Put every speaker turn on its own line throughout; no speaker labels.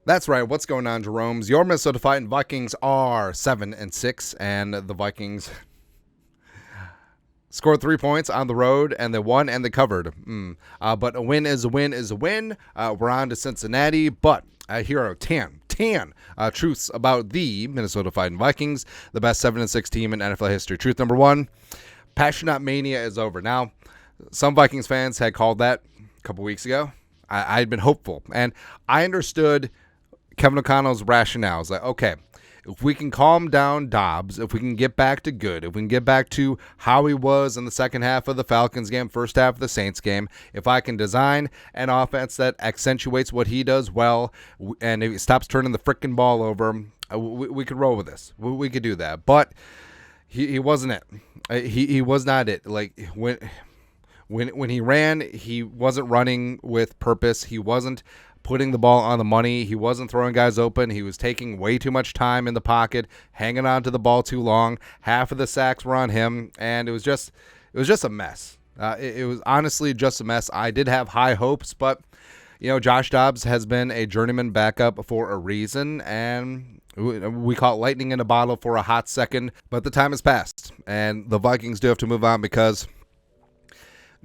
That's right. What's going on, Jerome's? Your Minnesota Vikings are 7-6, and the Vikings scored 3 points on the road, and they won and they covered. But a win is a win is a win. We're on to Cincinnati, but here are 10 truths about the Minnesota Vikings, the best 7-6 team in NFL history. Truth number 1, Passionate Mania is over. Now, some Vikings fans had called that a couple weeks ago. I had been hopeful, and I understood Kevin O'Connell's rationale. Is like, okay, if we can calm down Dobbs, if we can get back to good, if we can get back to how he was in the second half of the Falcons game, first half of the Saints game, if I can design an offense that accentuates what he does well, and if he stops turning the freaking ball over, we could roll with this. We could do that. But he wasn't it. He was not it. Like, when he ran, he wasn't running with purpose. He wasn't putting the ball on the money. He wasn't throwing guys open. He was taking way too much time in the pocket, hanging on to the ball too long. Half of the sacks were on him, and it was just a mess. It was honestly just a mess. I did have high hopes, but Josh Dobbs has been a journeyman backup for a reason, and we caught lightning in a bottle for a hot second, but the time has passed, and the Vikings do have to move on because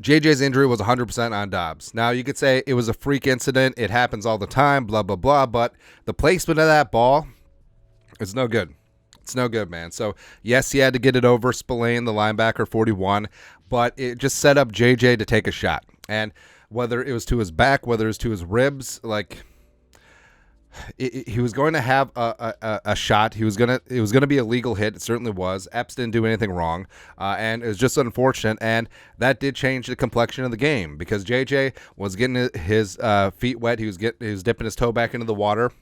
JJ's injury was 100% on Dobbs. Now, you could say it was a freak incident. It happens all the time, blah, blah, blah. But the placement of that ball is no good. It's no good, man. So, yes, he had to get it over Spillane, the linebacker, 41. But it just set up JJ to take a shot. And whether it was to his back, whether it was to his ribs, like, he was going to have a shot. It was going to be a legal hit. It certainly was. Epps didn't do anything wrong, and it was just unfortunate. And that did change the complexion of the game because JJ was getting his feet wet. He was dipping his toe back into the water.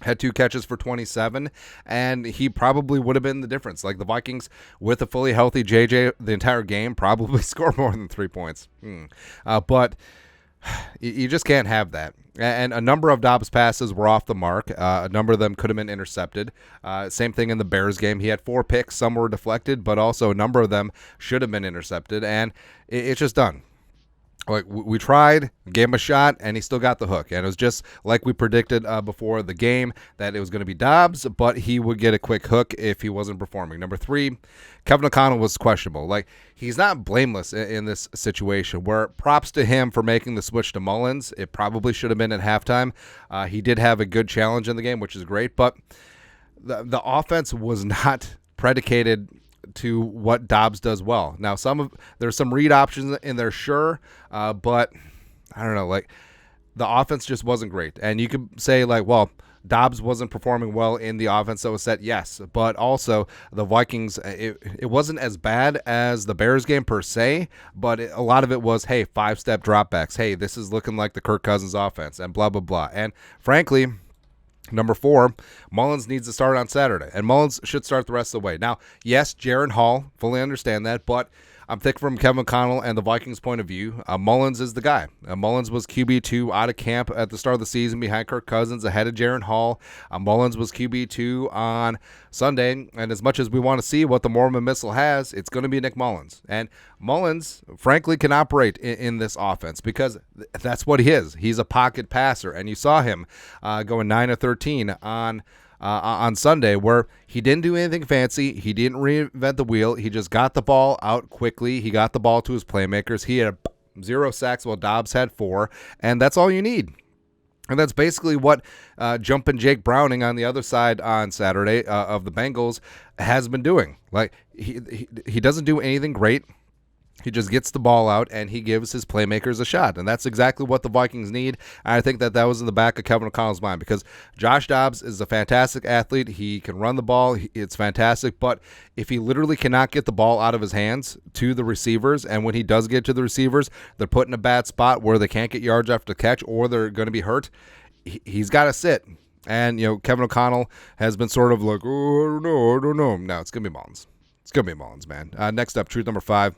Had 2 catches for 27, and he probably would have been the difference. Like, the Vikings, with a fully healthy JJ the entire game, probably score more than 3 points. But you just can't have that. And a number of Dobbs passes were off the mark. A number of them could have been intercepted. Same thing in the Bears game. He had 4 picks. Some were deflected, but also a number of them should have been intercepted. And it's just done. Like, we tried, gave him a shot, and he still got the hook. And it was just like we predicted before the game that it was going to be Dobbs, but he would get a quick hook if he wasn't performing. Number 3, Kevin O'Connell was questionable. Like, he's not blameless in this situation, where props to him for making the switch to Mullins. It probably should have been at halftime. He did have a good challenge in the game, which is great, but the offense was not predicated to what Dobbs does well. Now, there's some read options in there, sure, but I don't know, like, the offense just wasn't great. And you could say, like, well, Dobbs wasn't performing well in the offense that was set, yes, but also the Vikings, it wasn't as bad as the Bears game per se, but a lot of it was, hey, 5-step dropbacks. Hey, this is looking like the Kirk Cousins offense, and blah, blah, blah. And frankly, number 4, Mullins needs to start on Saturday, and Mullins should start the rest of the way. Now, yes, Jaron Hall, fully understand that, but I'm thinking from Kevin O'Connell and the Vikings' point of view, Mullins is the guy. Mullins was QB2 out of camp at the start of the season behind Kirk Cousins ahead of Jaron Hall. Mullins was QB2 on Sunday, and as much as we want to see what the Mormon missile has, it's going to be Nick Mullins. And Mullins, frankly, can operate in this offense because that's what he is. He's a pocket passer, and you saw him going 9 of 13 on Sunday, where he didn't do anything fancy. He didn't reinvent the wheel. He just got the ball out quickly. He got the ball to his playmakers. He had 0 sacks while Dobbs had 4, and that's all you need. And that's basically what Jumpin' Jake Browning on the other side on Saturday of the Bengals has been doing. Like, he doesn't do anything great. He just gets the ball out, and he gives his playmakers a shot. And that's exactly what the Vikings need. And I think that was in the back of Kevin O'Connell's mind because Josh Dobbs is a fantastic athlete. He can run the ball. It's fantastic. But if he literally cannot get the ball out of his hands to the receivers, and when he does get to the receivers, they're put in a bad spot where they can't get yards after the catch or they're going to be hurt, he's got to sit. And, Kevin O'Connell has been sort of like, oh, I don't know. No, it's going to be Mullins. It's going to be Mullins, man. Next up, truth number 5.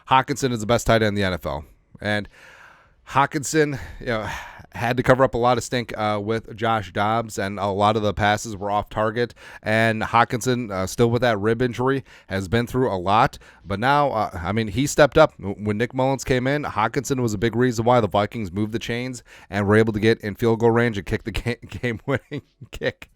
Hawkinson is the best tight end in the NFL. And Hawkinson, had to cover up a lot of stink with Josh Dobbs, and a lot of the passes were off target. And Hawkinson, still with that rib injury, has been through a lot. But now, he stepped up. When Nick Mullins came in, Hawkinson was a big reason why the Vikings moved the chains and were able to get in field goal range and kick the game-winning kick.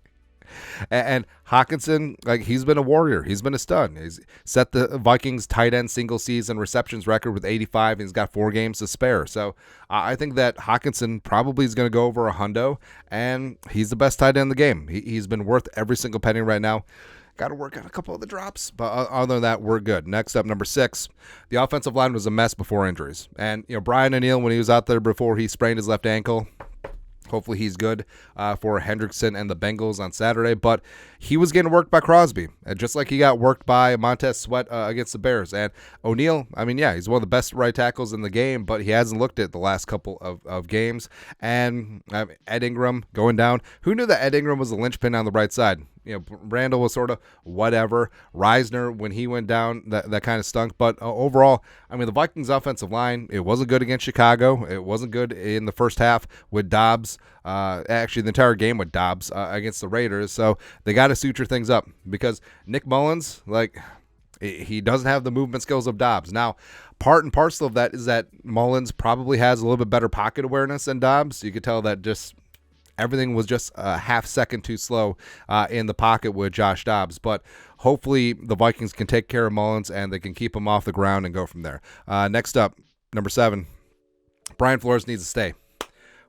And Hawkinson, he's been a warrior. He's been a stud. He's set the Vikings tight end single season receptions record with 85, and he's got 4 games to spare. So I think that Hawkinson probably is going to go over a hundo, and he's the best tight end in the game. He's been worth every single penny right now. Got to work on a couple of the drops, but other than that, we're good. Next up, number 6, the offensive line was a mess before injuries. And Brian O'Neill, when he was out there before he sprained his left ankle, hopefully he's good for Hendrickson and the Bengals on Saturday. But he was getting worked by Crosby, just like he got worked by Montez Sweat against the Bears. And O'Neill, he's one of the best right tackles in the game, but he hasn't looked at the last couple of games. And Ed Ingram going down. Who knew that Ed Ingram was a linchpin on the right side? Randall was sort of whatever. Reisner, when he went down, that kind of stunk. But overall, the Vikings offensive line, it wasn't good against Chicago. It wasn't good in the first half with Dobbs. Actually, the entire game with Dobbs against the Raiders. So they got to suture things up because Nick Mullins, he doesn't have the movement skills of Dobbs. Now, part and parcel of that is that Mullins probably has a little bit better pocket awareness than Dobbs. You could tell that just everything was just a half second too slow in the pocket with Josh Dobbs. But hopefully the Vikings can take care of Mullins and they can keep him off the ground and go from there. Next up, number 7, Brian Flores needs to stay.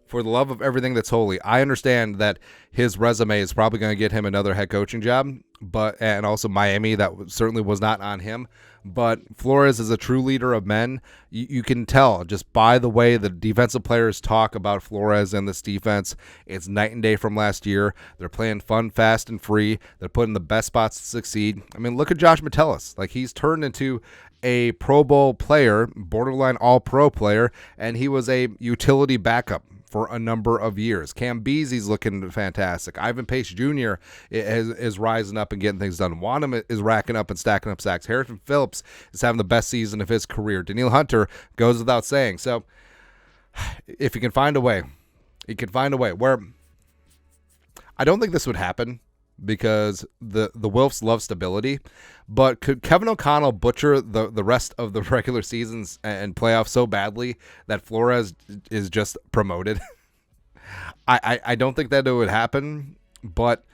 For the love of everything that's holy, I understand that his resume is probably going to get him another head coaching job, and also Miami, that certainly was not on him. But Flores is a true leader of men. You can tell just by the way the defensive players talk about Flores and this defense. It's night and day from last year. They're playing fun, fast, and free. They're putting the best spots to succeed. Look at Josh Metellus. He's turned into a Pro Bowl player, borderline all-pro player, and he was a utility backup for a number of years. Cam Beasley's looking fantastic. Ivan Pace Jr. is rising up and getting things done. Wanham is racking up and stacking up sacks. Harrison Phillips is having the best season of his career. Danielle Hunter goes without saying. So if he can find a way, where I don't think this would happen because the Wilfs love stability, but could Kevin O'Connell butcher the rest of the regular seasons and playoffs so badly that Flores is just promoted? I don't think that it would happen, but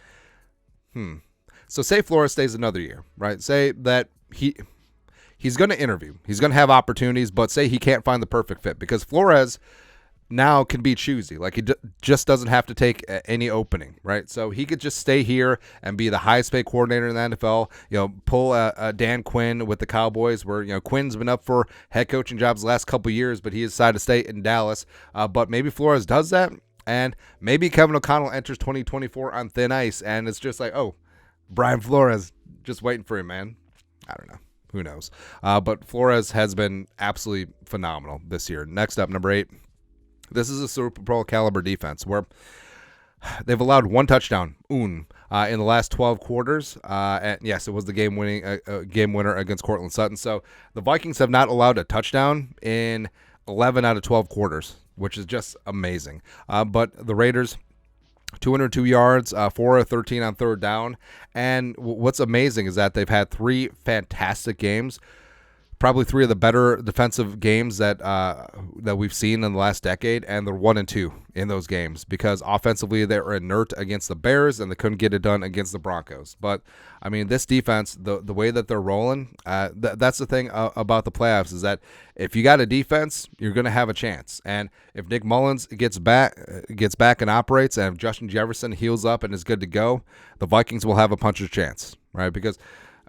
so say Flores stays another year, right? Say that he's going to interview. He's going to have opportunities, but say he can't find the perfect fit because Flores now can be choosy. He just doesn't have to take any opening, right? So he could just stay here and be the highest paid coordinator in the NFL, pull a Dan Quinn with the Cowboys where, Quinn's been up for head coaching jobs the last couple of years, but he decided to stay in Dallas. But maybe Flores does that, and maybe Kevin O'Connell enters 2024 on thin ice, and it's just Brian Flores, just waiting for him, man. I don't know. Who knows? But Flores has been absolutely phenomenal this year. Next up, number 8. This is a Super Bowl caliber defense where they've allowed 1 touchdown, in the last 12 quarters. And yes, it was the game winner against Cortland Sutton. So the Vikings have not allowed a touchdown in 11 out of 12 quarters, which is just amazing. But the Raiders, 202 yards, 4 of 13 on third down. And what's amazing is that they've had 3 fantastic games. Probably 3 of the better defensive games that we've seen in the last decade, and they're 1-2 in those games because offensively they were inert against the Bears and they couldn't get it done against the Broncos. But this defense, the way that they're rolling, that's the thing about the playoffs is that if you got a defense, you're going to have a chance. And if Nick Mullins gets back and operates, and if Justin Jefferson heals up and is good to go, the Vikings will have a puncher's chance, right? Because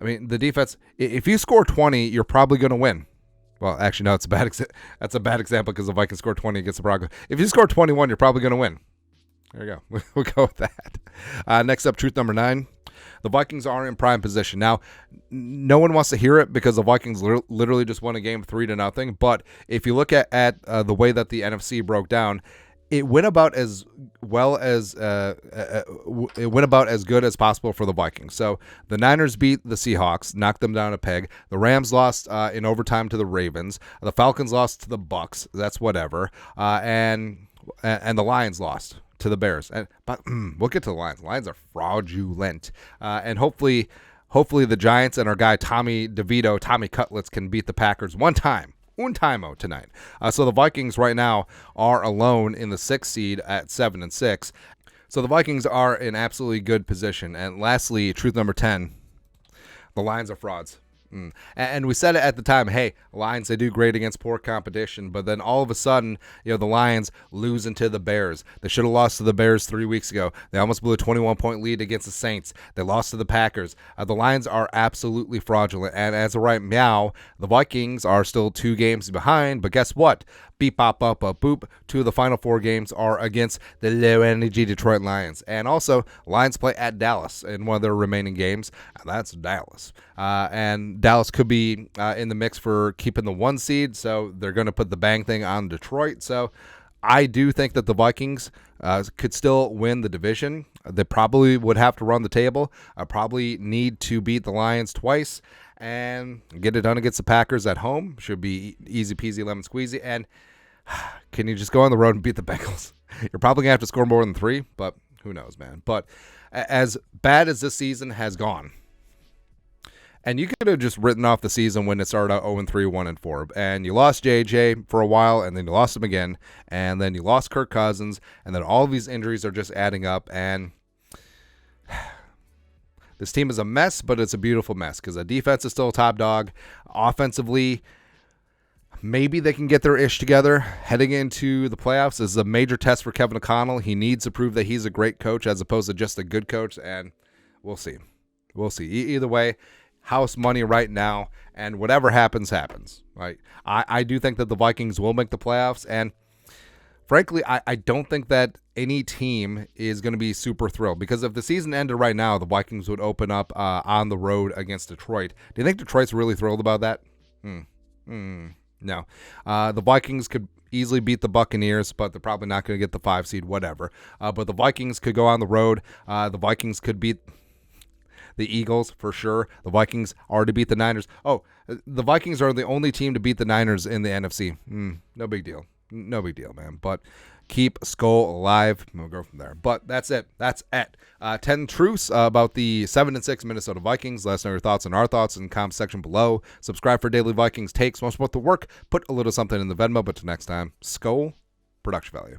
the defense, if you score 20, you're probably going to win. Well, actually, no, that's a bad example because the Vikings score 20 against the Broncos. If you score 21, you're probably going to win. There you go. We'll go with that. Next up, truth number 9. The Vikings are in prime position. Now, no one wants to hear it because the Vikings literally just won a game 3-0. But if you look at the way that the NFC broke down, it went about as well as it went about as good as possible for the Vikings. So the Niners beat the Seahawks, knocked them down a peg. The Rams lost in overtime to the Ravens. The Falcons lost to the Bucks. That's whatever. And the Lions lost to the Bears. But we'll get to the Lions. The Lions are fraudulent. And hopefully the Giants and our guy Tommy Cutlets can beat the Packers one time tonight. So the Vikings right now are alone in the 6th seed at 7-6. So the Vikings are in absolutely good position. And lastly, truth number 10, the Lions are frauds. And we said it at the time, hey, Lions, they do great against poor competition, but then all of a sudden, the Lions lose into the Bears. They should have lost to the Bears 3 weeks ago. They almost blew a 21-point lead against the Saints. They lost to the Packers. The Lions are absolutely fraudulent, and as of right now, the Vikings are still 2 games behind, but guess what? Beep, bop, bop, bop, boop. 2 of the final 4 games are against the low-energy Detroit Lions. And also, Lions play at Dallas in one of their remaining games. That's Dallas. And Dallas could be in the mix for keeping the 1 seed, so they're going to put the bang thing on Detroit. So I do think that the Vikings could still win the division. They probably would have to run the table. Probably need to beat the Lions twice and get it done against the Packers at home. Should be easy peasy lemon squeezy. And can you just go on the road and beat the Bengals? You're probably going to have to score more than 3, but who knows, man. But as bad as this season has gone, and you could have just written off the season when it started out 0-3, 1-4, and you lost JJ for a while, and then you lost him again, and then you lost Kirk Cousins, and then all of these injuries are just adding up, and this team is a mess, but it's a beautiful mess because the defense is still a top dog. Offensively, maybe they can get their ish together heading into the playoffs. This is a major test for Kevin O'Connell. He needs to prove that he's a great coach as opposed to just a good coach, and we'll see. We'll see. Either way, house money right now, and whatever happens, happens. Like I do think that the Vikings will make the playoffs, and frankly, I don't think that any team is going to be super thrilled because if the season ended right now, the Vikings would open up on the road against Detroit. Do you think Detroit's really thrilled about that? No. The Vikings could easily beat the Buccaneers, but they're probably not going to get the 5 seed, whatever. But the Vikings could go on the road. The Vikings could beat the Eagles for sure. The Vikings are to beat the Niners. Oh, the Vikings are the only team to beat the Niners in the NFC. No big deal. No big deal, man. But keep Skull alive. We'll go from there. But that's it. That's it. 10 truths about the 7-6 Minnesota Vikings. Let us know your thoughts and our thoughts in the comment section below. Subscribe for daily Vikings takes. Most about the work. Put a little something in the Venmo. But till next time, Skull, production value.